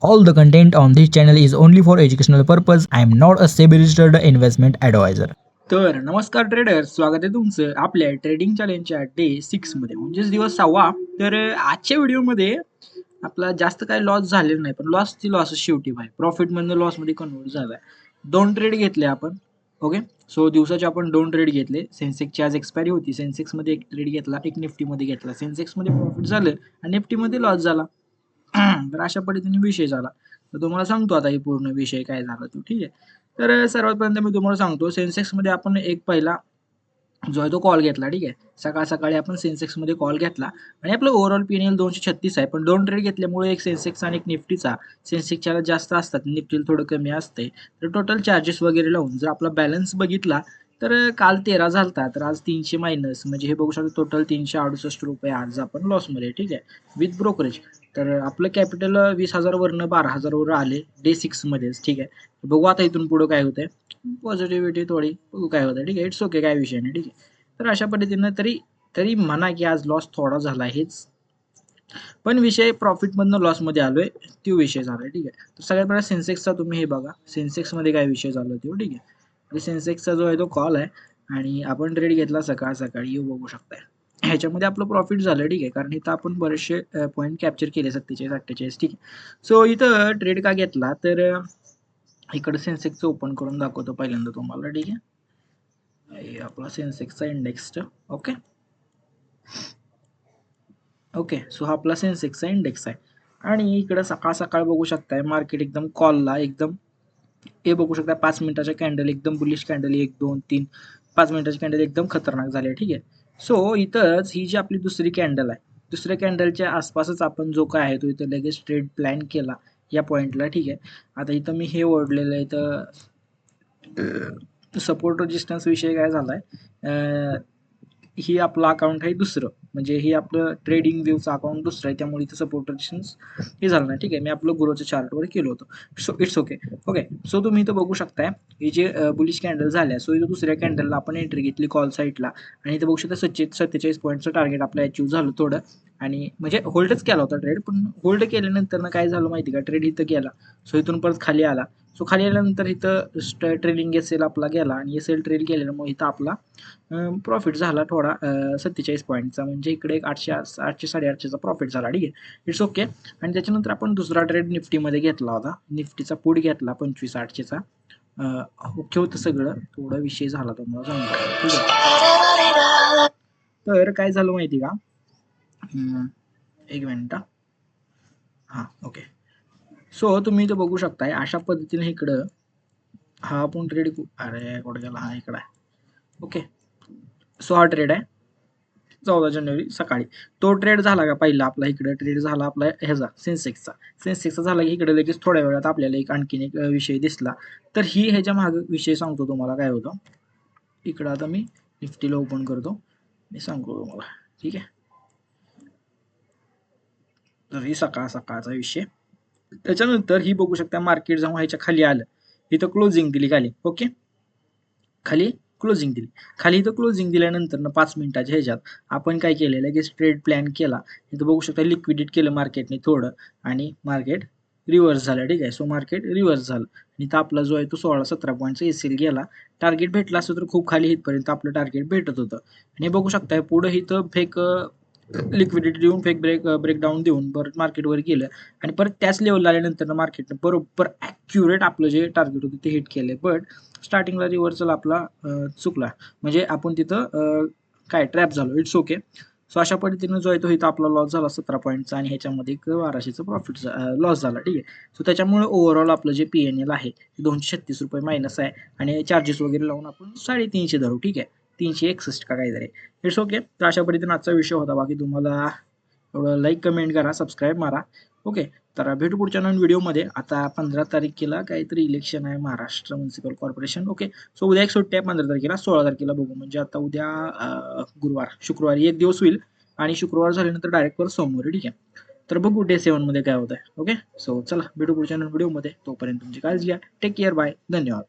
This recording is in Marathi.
All the content on this channel is only for educational purpose. I am not a SEBI registered investment advisor. तर नमस्कार ट्रेडर्स, स्वागत आहे तुमचं आपल्या ट्रेडिंग चॅलेंजच्या डे 6 मध्ये, म्हणजेच दिवस 6वा. तर आजच्या व्हिडिओमध्ये आपला जास्त काही लॉस झालेला नाही, पण लॉस शेवटी भाई प्रॉफिट मधनं लॉस मध्ये कन्वर्ट झालाय. 2 ट्रेड घेतले आपण. ओके, सो दिवसाचे आपण 2 ट्रेड घेतले. सेन्सेक्सची आज एक्सपायरी होती. सेन्सेक्स मध्ये एक ट्रेड घेतला, एक निफ्टी मध्ये घेतला. सेन्सेक्स मध्ये प्रॉफिट झालं आणि निफ्टी मध्ये लॉस झाला. तर अशा पद्धतीने विषय झाला. तर तुम्हाला सांगतो आता हे पूर्ण विषय काय झाला तो. ठीक आहे, तर सर्वात पहिल्यांदा मी तुम्हाला सांगतो, सेन्सेक्स मध्ये आपण एक पहिला जो आहे तो कॉल घेतला. ठीक आहे, सकाळी आपण सेन्सेक्स मध्ये कॉल घेतला आणि आपलं ओव्हरऑल पीएनएल 236 आहे. पण 2 ट्रेड घेतल्यामुळे एक सेन्सेक्स आणि एक निफ्टीचा, सेन्सेक्सच्या जास्त असतात, निफ्टीला थोडं कमी असते. तर टोटल चार्जेस वगैरे लावून जर आपला बॅलन्स बघितला तर काल 13 झालता, तर आज 300 मायनस, म्हणजे हे बघू शकतो टोटल 368 रुपये आज आपण लॉसमध्ये. ठीक आहे, विथ ब्रोकरेज. तर आपलं कॅपिटल 20,000 वरनं 12,000 वर आले डे 6 मध्येच. ठीक आहे, बघू आता इथून पुढे काय होतंय. पॉझिटिव्हिटी थोडी बघू काय होतं. ठीक आहे, इट्स ओके, काय विषय नाही. ठीक आहे, तर अशा पद्धतीनं तरी म्हणा की आज लॉस थोडा झाला हेच, पण विषय प्रॉफिट मधनं लॉस मध्ये आलोय तो विषय झाला. ठीक आहे, तर सगळ्यात पहिला सेन्सेक्सचा तुम्ही हे बघा, सेन्सेक्स मध्ये काय विषय झाला तो. ठीक आहे, सेन्सेक्सचा जो आहे तो कॉल आहे आणि आपण ट्रेड घेतला सकाळी येऊ बघू शकताय. ह्याच्यामध्ये आपलं प्रॉफिट झालं. ठीक आहे, कारण इथं आपण बरेचसे पॉईंट कॅप्चर केले, 47-48. ठीक आहे, सो इथं ट्रेड का घेतला तर इकडे सेन्सेक्सचं ओपन करून दाखवतो पहिल्यांदा तुम्हाला. ठीक आहे, आपला सेन्सेक्सचा इंडेक्स. ओके ओके, सो हा आपला सेन्सेक्सचा इंडेक्स आहे आणि इकडे सकाळ बघू शकताय मार्केट एकदम कॉलला, एकदम हे बघू शकता 5 मिनिटाच्या कॅन्डल, एकदम बुलिश कॅन्डल, 1 2 3 5 मिनिटाची कॅन्डल एकदम खतरनाक झाली आहे. ठीक आहे, सो इथंच ही जी आपली दुसरी कॅन्डल आहे, दुसऱ्या कॅन्डलच्या आसपासच आपण जो काय आहे तो इथं लगेच ट्रेड प्लॅन केला या पॉईंटला. ठीक आहे, आता इथं मी हे ओढलेलं आहे, इथं सपोर्ट रेजिस्टन्स विषय काय झालाय, ही आपलं अकाउंट आहे दुसरं, म्हणजे ही आपलं ट्रेडिंग व्ह्यूचं अकाउंट दुसरं आहे, त्यामुळे इथं सपोर्ट रेजिस्टन्स हे झालं नाही. ठीक आहे, मी आपलं गुरोच्या चार्टवर केलं होतं. So it's okay. Okay, so तुम्ही इथं बघू शकताय ही जे बुलिश कॅन्डल झाल्या, सो इथं दुसऱ्या कॅन्डलला आपण एंट्री घेतली कॉल साईडला आणि इथं बघू शकता 47 पॉईंटचं टार्गेट आपलं अचीव्ह झालं थोडं, आणि म्हणजे होल्डच केला होता ट्रेड, पण होल्ड केल्यानंतर काय झालं माहिती का, ट्रेड इथं गेला, सो इथून परत खाली आला. सो खाली आल्यानंतर इथं ट्रेलिंग एस एल आपला गेला आणि एस एल ट्रेल केल्यामुळे इथं आपला प्रॉफिट झाला थोडा 47 पॉईंटचा, म्हणजे इकडे एक 800 850चा प्रॉफिट झाला. ठीक आहे, इट्स ओके. आणि त्याच्यानंतर आपण दुसरा ट्रेड निफ्टीमध्ये घेतला होता, निफ्टीचा पुट घेतला 25-800चा. ओके होतं सगळं, थोडा विषय झाला तुम्हाला सांगतो. ठीक आहे, तर काय झालं माहिती का, एक मिनिट. हां ओके, सो तुम्ही इथं बघू शकताय अशा पद्धतीने इकडं हा आपण ट्रेड, अरे कुठे गेला, हा इकडं आहे. ओके, सो हा ट्रेड आहे 14 जानेवारी सकाळी. तो ट्रेड झाला का पहिला आपला, इकडे ट्रेड झाला आपला ह्याचा सेन्सेक्सचा झाला की इकडे लगेच थोड्या वेळात आपल्याला आणखीन एक विषय दिसला. तर ही ह्याच्या मागे विषय सांगतो तुम्हाला काय होतं. इकडं आता मी निफ्टीला ओपन करतो, मी सांगतो तुम्हाला. ठीक आहे, तर ही सकाळचा विषय. त्याच्यानंतर ही बघू शकता मार्केट जेव्हा ह्याच्या खाली आलं, इथं क्लोजिंग दिली खाली. ओके, खाली क्लोजिंग दिली, खाली इथं क्लोजिंग दिल्यानंतर 5 मिनिटाच्या ह्याच्यात आपण काय केलं, लगेच ट्रेड प्लॅन केला. इथं बघू शकता लिक्विडेट केलं मार्केटने थोडं आणि मार्केट रिव्हर्स झालं. ठीक आहे, सो मार्केट रिव्हर्स झालं आणि इथं आपला जो आहे तो 16-17 पॉईंटचा एसीएल गेला. टार्गेट भेटला असतं तर खूप खाली इथपर्यंत आपलं टार्गेट भेटत होतं. आणि बघू शकताय पुढे इथं फेक लिक्विडिटी देऊन, फेक ब्रेकडाऊन देऊन परत मार्केटवर गेलं आणि परत त्याच लेवलला आल्यानंतर मार्केटनं बरोबर ॲक्युरेट आपलं जे टार्गेट होतं ते हिट केले. बट स्टार्टिंगला रिव्हर्सल आपला चुकला, म्हणजे आपण तिथं काय ट्रॅप झालो. It's okay. सो अशा पद्धतीनं जो आहे तो इथं आपला लॉस झाला 17 पॉईंटचा आणि ह्याच्यामध्ये 1200चं प्रॉफिट लॉस झाला. ठीक आहे, सो त्याच्यामुळे ओव्हरऑल आपलं जे पीएनएल आहे ते 236 रुपये मायनस आहे आणि चार्जेस वगैरे लावून आपण 350 धरू. ठीक आहे, 361 का काहीतरी. It's okay. तर अशा पद्धतीने आजचा विषय होता. बाकी तुम्हाला एवढं लाईक कमेंट करा, सबस्क्राईब मारा. ओके, तर भेटू पुढच्या नवीन व्हिडिओमध्ये. आता 15 तारखेला काहीतरी इलेक्शन आहे Maharashtra municipal corporation. Okay, so उद्या एक सुट्टी आहे 15 तारखेला, 16 तारखेला बघू, म्हणजे आता उद्या गुरुवार शुक्रवारी एक दिवस होईल आणि शुक्रवार झाल्यानंतर डायरेक्ट वर सोमवारी. ठीक आहे, तर बघू डे 7 मध्ये काय होत आहे. ओके, सो चला भेटू पुढच्या नवीन व्हिडिओमध्ये. तोपर्यंत तुमची काळजी घ्या, टेक केअर, बाय, धन्यवाद.